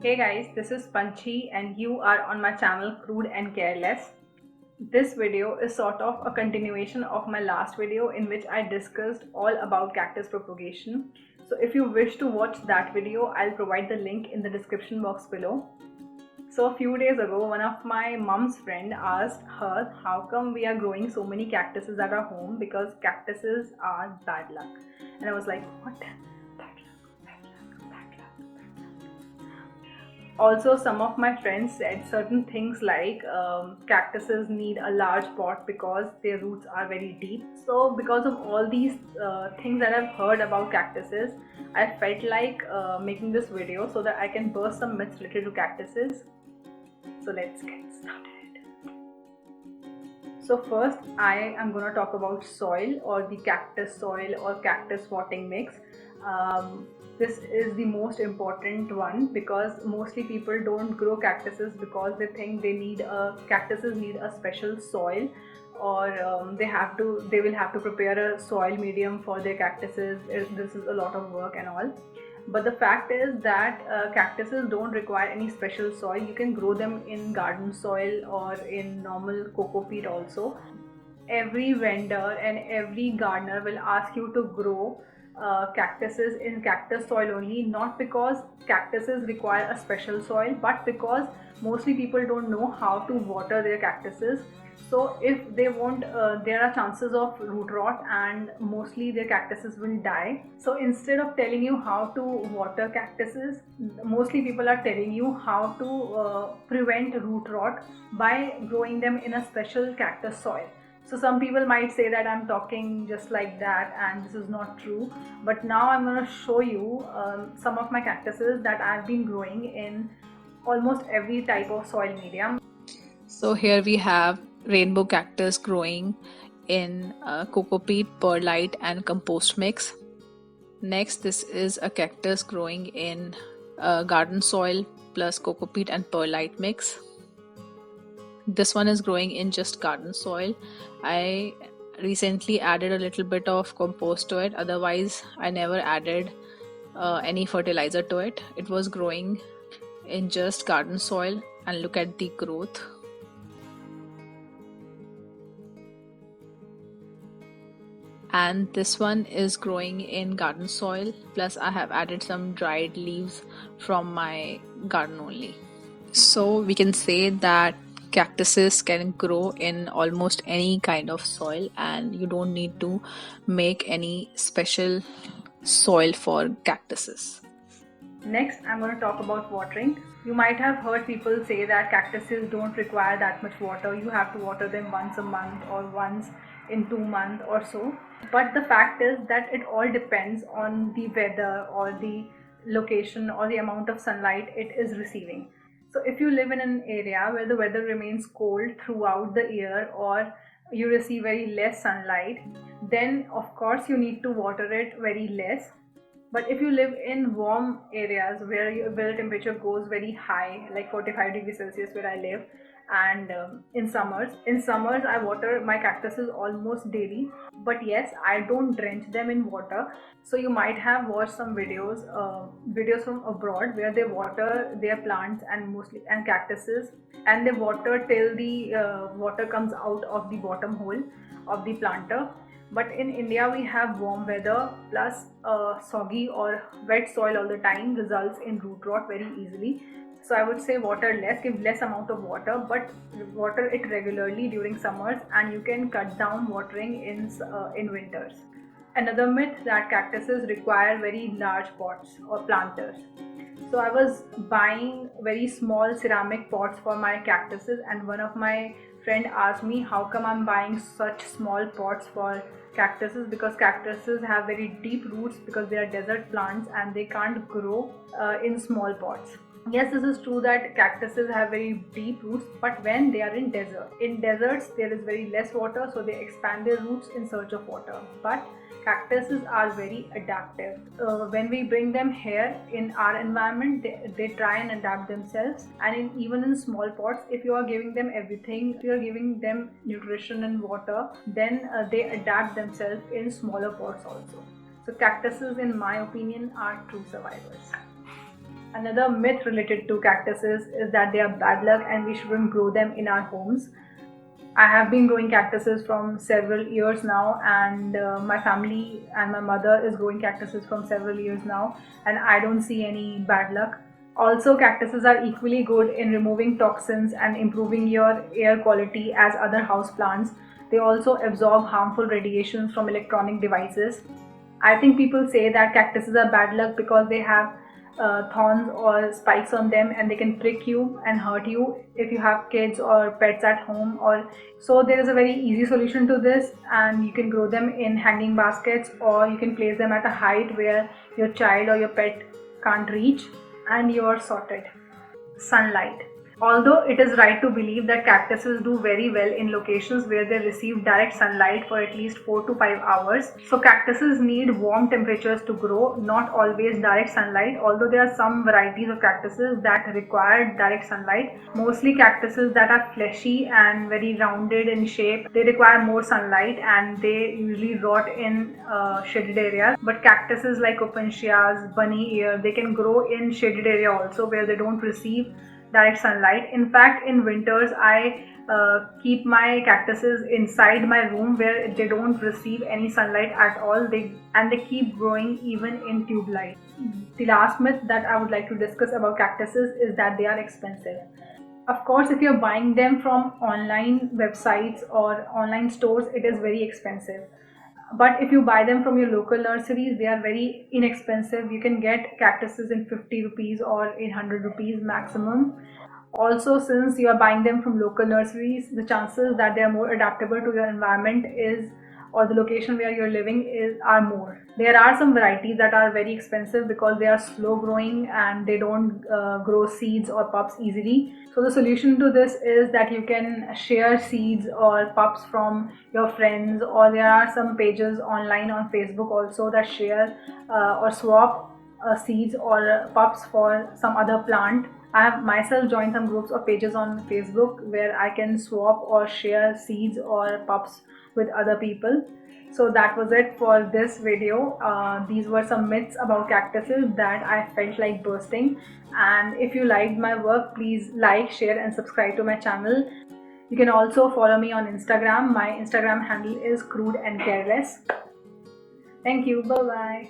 Hey guys, this is Panchi and you are on my channel Crude and Careless. This video is sort of a continuation of my last video in which I discussed all about cactus propagation. So if you wish to watch that video, I'll provide the link in the description box below. So a few days ago, one of my mom's friend asked her how come we are growing so many cactuses at our home because cactuses are bad luck. And I was like, what? Bad luck, bad luck, bad luck. Also, some of my friends said certain things like cactuses need a large pot because their roots are very deep. So because of all these things that I've heard about cactuses, I felt like making this video so that I can burst some myths related to cactuses. So let's get started. So first I am going to talk about soil, or the cactus soil or cactus potting mix. This is the most important one because mostly people don't grow cactuses because they think cactuses need a special soil, or they will have to prepare a soil medium for their cactuses. This is a lot of work and all. But the fact is that cactuses don't require any special soil. You can grow them in garden soil or in normal coco peat also. Every vendor and every gardener will ask you to grow cactuses in cactus soil only, not because cactuses require a special soil, but because mostly people don't know how to water their cactuses. So if they won't, there are chances of root rot and mostly their cactuses will die. So instead of telling you how to water cactuses, mostly people are telling you how to prevent root rot by growing them in a special cactus soil. So some people might say that I'm talking just like that and this is not true. But now I'm going to show you some of my cactuses that I've been growing in almost every type of soil medium. So here we have rainbow cactus growing in coco peat, perlite and compost mix. Next, this is a cactus growing in garden soil plus coco peat and perlite mix. This one is growing in just garden soil. I recently added a little bit of compost to it, otherwise I never added any fertilizer to it. It was growing in just garden soil, and look at the growth. And this one is growing in garden soil, plus I have added some dried leaves from my garden only. So we can say that cactuses can grow in almost any kind of soil, and you don't need to make any special soil for cactuses. Next, I'm going to talk about watering. You might have heard people say that cactuses don't require that much water. You have to water them once a month or once in 2 months or so. But the fact is that it all depends on the weather or the location or the amount of sunlight it is receiving. So if you live in an area where the weather remains cold throughout the year, or you receive very less sunlight, then of course you need to water it very less. But if you live in warm areas where the temperature goes very high, like 45 degrees Celsius where I live, and in summers I water my cactuses almost daily. But yes, I don't drench them in water. So you might have watched some videos from abroad where they water their plants and cactuses, and they water till the water comes out of the bottom hole of the planter. But in India, we have warm weather plus soggy or wet soil all the time results in root rot very easily. So I would say water less, give less amount of water, but water it regularly during summers, and you can cut down watering in winters. Another myth that cactuses require very large pots or planters. So I was buying very small ceramic pots for my cactuses, and one of my friend asked me how come I'm buying such small pots for cactuses, because cactuses have very deep roots because they are desert plants and they can't grow in small pots. Yes, this is true that cactuses have very deep roots, but when they are in deserts there is very less water, so they expand their roots in search of water. But cactuses are very adaptive. When we bring them here in our environment, they try and adapt themselves. And even in small pots, if you are giving them everything, if you are giving them nutrition and water, then they adapt themselves in smaller pots also. So cactuses, in my opinion, are true survivors. Another myth related to cactuses is that they are bad luck and we shouldn't grow them in our homes. I have been growing cactuses from several years now, and my family and my mother is growing cactuses from several years now, and I don't see any bad luck. Also, cactuses are equally good in removing toxins and improving your air quality as other house plants. They also absorb harmful radiations from electronic devices. I think people say that cactuses are bad luck because they have thorns or spikes on them and they can prick you and hurt you if you have kids or pets at home. Or so there is a very easy solution to this, and you can grow them in hanging baskets, or you can place them at a height where your child or your pet can't reach, and you are sorted. Sunlight. Although it is right to believe that cactuses do very well in locations where they receive direct sunlight for at least 4 to 5 hours, so cactuses need warm temperatures to grow, not always direct sunlight. Although there are some varieties of cactuses that require direct sunlight, mostly cactuses that are fleshy and very rounded in shape, they require more sunlight and they usually rot in shaded areas. But cactuses like Opuntias, bunny ear, they can grow in shaded area also where they don't receive direct sunlight. In fact, in winters, I keep my cactuses inside my room where they don't receive any sunlight at all. They keep growing even in tube light. The last myth that I would like to discuss about cactuses is that they are expensive. Of course, if you're buying them from online websites or online stores, it is very expensive. But if you buy them from your local nurseries, they are very inexpensive. You can get cactuses in 50 rupees or in 100 rupees maximum. Also, since you are buying them from local nurseries, the chances that they are more adaptable to your environment is, or the location where you're living is, are more. There are some varieties that are very expensive because they are slow growing and they don't grow seeds or pups easily. So the solution to this is that you can share seeds or pups from your friends, or there are some pages online on Facebook also that share or swap seeds or pups for some other plant. I have myself joined some groups or pages on Facebook where I can swap or share seeds or pups with other people. So that was it for this video. These were some myths about cactuses that I felt like bursting. And if you liked my work, please like, share and subscribe to my channel. You can also follow me on Instagram. My Instagram handle is crude and careless. Thank you. Bye bye.